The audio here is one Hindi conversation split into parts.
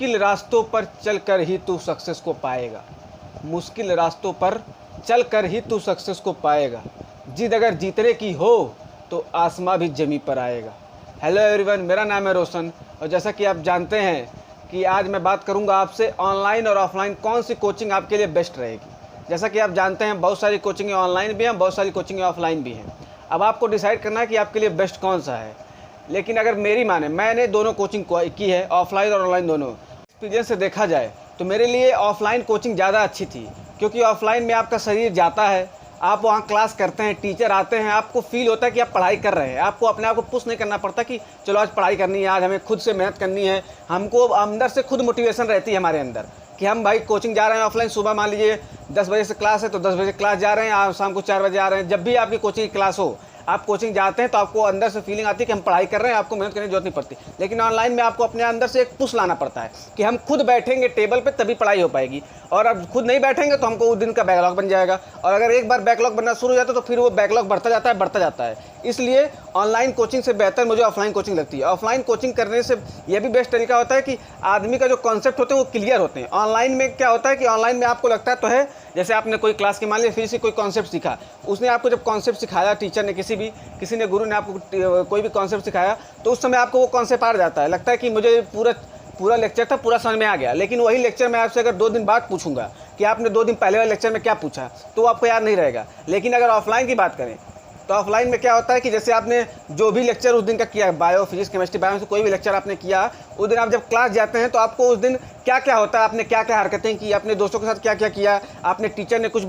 मुश्किल रास्तों पर चलकर ही तू सक्सेस को पाएगा। मुश्किल रास्तों पर चलकर ही तू सक्सेस को पाएगा। जिद अगर जीतने की हो तो आसमां भी जमी पर आएगा। हेलो एवरीवन, मेरा नाम है रोशन और जैसा कि आप जानते हैं कि आज मैं बात करूंगा आपसे ऑनलाइन और ऑफलाइन कौन सी कोचिंग आपके लिए बेस्ट रहेगी। जैसा कि आप जानते हैं बहुत सारी कोचिंगें ऑनलाइन भी हैं, बहुत सारी कोचिंगें ऑफलाइन भी हैं। अब आपको डिसाइड करना है कि आपके लिए बेस्ट कौन सा है। लेकिन अगर मेरी माने, मैंने दोनों कोचिंग की है, ऑफलाइन और ऑनलाइन दोनों। एक्सपीरियंस से देखा जाए तो मेरे लिए ऑफलाइन कोचिंग ज़्यादा अच्छी थी, क्योंकि ऑफलाइन में आपका शरीर जाता है, आप वहाँ क्लास करते हैं, टीचर आते हैं, आपको फील होता है कि आप पढ़ाई कर रहे हैं। आपको अपने आप को पुश नहीं करना पड़ता कि चलो आज पढ़ाई करनी है, आज हमें खुद से मेहनत करनी है। हमको अंदर से खुद मोटिवेशन रहती है हमारे अंदर कि हम भाई कोचिंग जा रहे हैं ऑफलाइन। सुबह मान लीजिए 10 बजे से क्लास है तो 10 बजे क्लास जा रहे हैं, आप शाम को 4 बजे आ रहे हैं। जब भी आपकी कोचिंग की क्लास हो, आप कोचिंग जाते हैं तो आपको अंदर से फीलिंग आती है कि हम पढ़ाई कर रहे हैं, आपको मेहनत करने की जरूरत नहीं पड़ती। लेकिन ऑनलाइन में आपको अपने अंदर से एक पुश लाना पड़ता है कि हम खुद बैठेंगे टेबल पे तभी पढ़ाई हो पाएगी, और अब खुद नहीं बैठेंगे तो हमको उस दिन का बैकलॉग बन जाएगा। और अगर एक बार बैकलॉग बनना शुरू हो जाता है तो फिर वो बैकलॉग बढ़ता जाता है। इसलिए ऑनलाइन कोचिंग से बेहतर मुझे ऑफलाइन कोचिंग लगती है। ऑफलाइन कोचिंग करने से यह भी बेस्ट तरीका होता है कि आदमी का जो कॉन्सेप्ट होते हैं वो क्लियर होते हैं। ऑनलाइन में क्या होता है कि ऑनलाइन में आपको लगता है तो है, जैसे आपने कोई क्लास की मान लीजिए फिर से कोई कॉन्सेप्ट सीखा, उसने आपको जब कॉन्सेप्ट सिखाया, टीचर ने किसी ने गुरु ने आपको कोई भी कॉन्सेप्ट सिखाया, तो उस समय आपको वो कॉन्सेप्ट आ जाता है, लगता है कि मुझे पूरा लेक्चर था, पूरा समझ में आ गया। लेकिन वही लेक्चर मैं आपसे अगर 2 दिन बाद पूछूंगा कि आपने 2 दिन पहले वाले लेक्चर में क्या पूछा, तो आपको याद नहीं रहेगा। लेकिन अगर ऑफलाइन की बात करें तो ऑफलाइन में क्या होता है कि जैसे आपने जो भी लेक्चर उस दिन का किया, बायो, फिजिक्स, केमिस्ट्री, बायो से कोई भी लेक्चर आपने किया, उस दिन आप जब क्लास जाते हैं तो आपको उस दिन क्या क्या होता है, आपने क्या क्या हरकतें की, अपने दोस्तों के साथ क्या क्या किया, आपने टीचर ने कुछ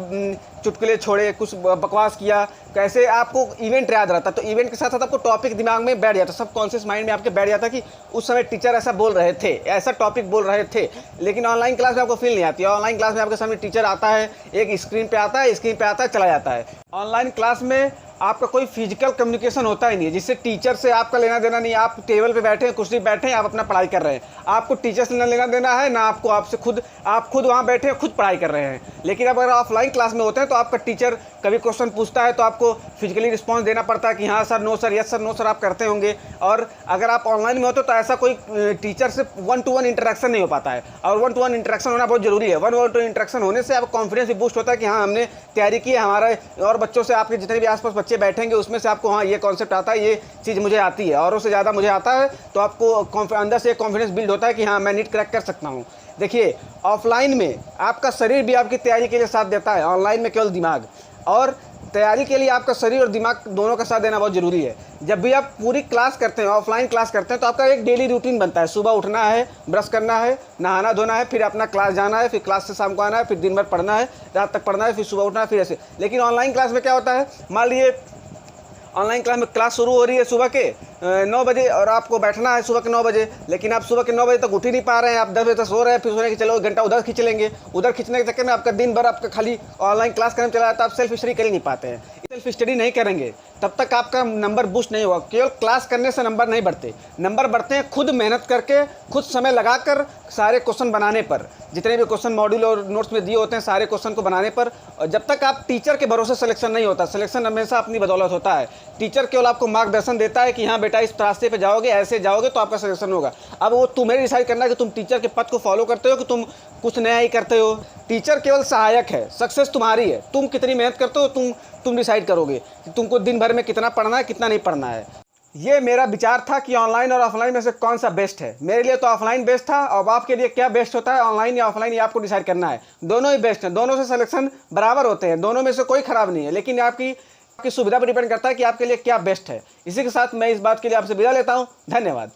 चुटकुले छोड़े, कुछ बकवास किया, कैसे आपको इवेंट याद रहता। तो इवेंट के साथ साथ आपको टॉपिक दिमाग में बैठ जाता, सब कॉन्शियस माइंड में आपके बैठ जाता कि उस समय टीचर ऐसा बोल रहे थे, ऐसा टॉपिक बोल रहे थे। लेकिन ऑनलाइन क्लास में आपको फील नहीं आती है। ऑनलाइन क्लास में आपके सामने टीचर आता है, एक स्क्रीन पे आता है, चला जाता है। ऑनलाइन क्लास में आपका कोई फिजिकल कम्युनिकेशन होता ही नहीं है, जिससे टीचर से आपका लेना देना नहीं। आप टेबल पे बैठे हैं, कुर्सी पे बैठे हैं, आप अपना पढ़ाई कर रहे हैं, आपको टीचर से ना लेना देना है, ना आपको आपसे आप खुद वहाँ बैठे हैं, खुद पढ़ाई कर रहे हैं। लेकिन अब अगर ऑफलाइन क्लास में होते हैं तो आपका टीचर कभी क्वेश्चन पूछता है तो आपको फिजिकली रिस्पॉन्स देना पड़ता है कि हाँ sir, no sir, yes sir, no sir आप करते होंगे। और अगर आप ऑनलाइन में होते तो ऐसा कोई टीचर से 1-to-1 इंटरेक्शन नहीं हो पाता है, और 1-to-1 इंटरेक्शन होना बहुत जरूरी है। 1-to-1 इंटरेक्शन होने से आपका कॉन्फिडेंस भी बूस्ट होता है कि हाँ हमने तैयारी की है, हमारे और बच्चों से, आपके जितने भी आसपास बच्चे बैठेंगे उसमें से आपको हाँ ये कॉन्सेप्ट आता है, ये चीज़ मुझे आती है, औरों से ज़्यादा मुझे आता है, तो आपको अंदर से कॉन्फिडेंस बिल्ड होता है कि हाँ मैं नीट क्रैक कर सकता हूँ। देखिए, ऑफलाइन में आपका शरीर भी आपकी तैयारी के लिए साथ देता है, ऑनलाइन में केवल दिमाग। और तैयारी के लिए आपका शरीर और दिमाग दोनों का साथ देना बहुत ज़रूरी है। जब भी आप पूरी क्लास करते हैं, ऑफलाइन क्लास करते हैं, तो आपका एक डेली रूटीन बनता है। सुबह उठना है, ब्रश करना है, नहाना धोना है, फिर अपना क्लास जाना है, फिर क्लास से शाम को आना है, फिर दिन भर पढ़ना है, रात तक पढ़ना है, फिर सुबह उठना है, फिर ऐसे। लेकिन ऑनलाइन क्लास में क्या होता है, मान लीजिए ऑनलाइन क्लास में क्लास शुरू हो रही है सुबह के 9 बजे और आपको बैठना है सुबह के 9 बजे, लेकिन आप सुबह के 9 बजे तक उठ ही नहीं पा रहे हैं, आप 10 बजे तक सो रहे हैं, फिर सोने के चलो 1 घंटा उधर खींच लेंगे। उधर खींचने के चक्कर में आपका दिन भर आपका खाली ऑनलाइन क्लास करने में चला जाता है, आप सेल्फ स्टडी कर ही नहीं पाते हैं। सेल्फ स्टडी नहीं करेंगे तब तक आपका नंबर बूस्ट नहीं होगा। केवल क्लास करने से नंबर नहीं बढ़ते, नंबर बढ़ते हैं खुद मेहनत करके, खुद समय लगाकर सारे क्वेश्चन बनाने पर, जितने भी क्वेश्चन मॉड्यूल और नोट्स में दिए होते हैं सारे क्वेश्चन को बनाने पर। और जब तक आप टीचर के भरोसे सिलेक्शन नहीं होता, सिलेक्शन हमेशा अपनी बदौलत होता है। टीचर केवल आपको मार्गदर्शन देता है कि हाँ बेटा इस रास्ते पे जाओगे, ऐसे जाओगे तो आपका सिलेक्शन होगा। अब वो तुम्हें डिसाइड करना है कि तुम टीचर के पथ को फॉलो करते हो कि तुम कुछ नया ही करते हो। टीचर केवल सहायक है, सक्सेस तुम्हारी है। तुम कितनी मेहनत करते हो तुम डिसाइड करोगे कि तुमको दिन भर में कितना पढ़ना है, कितना नहीं पढ़ना है। ये मेरा विचार था कि ऑनलाइन और ऑफलाइन में से कौन सा बेस्ट है। मेरे लिए तो ऑफलाइन बेस्ट था। अब आपके लिए क्या बेस्ट होता है, ऑनलाइन या ऑफलाइन, ये आपको डिसाइड करना है। दोनों ही बेस्ट हैं, दोनों से सिलेक्शन बराबर होते हैं, दोनों में से कोई खराब नहीं है। लेकिन आपकी सुविधा पर डिपेंड करता है कि आपके लिए क्या बेस्ट है। इसी के साथ मैं इस बात के लिए आपसे विदा लेता हूँ। धन्यवाद।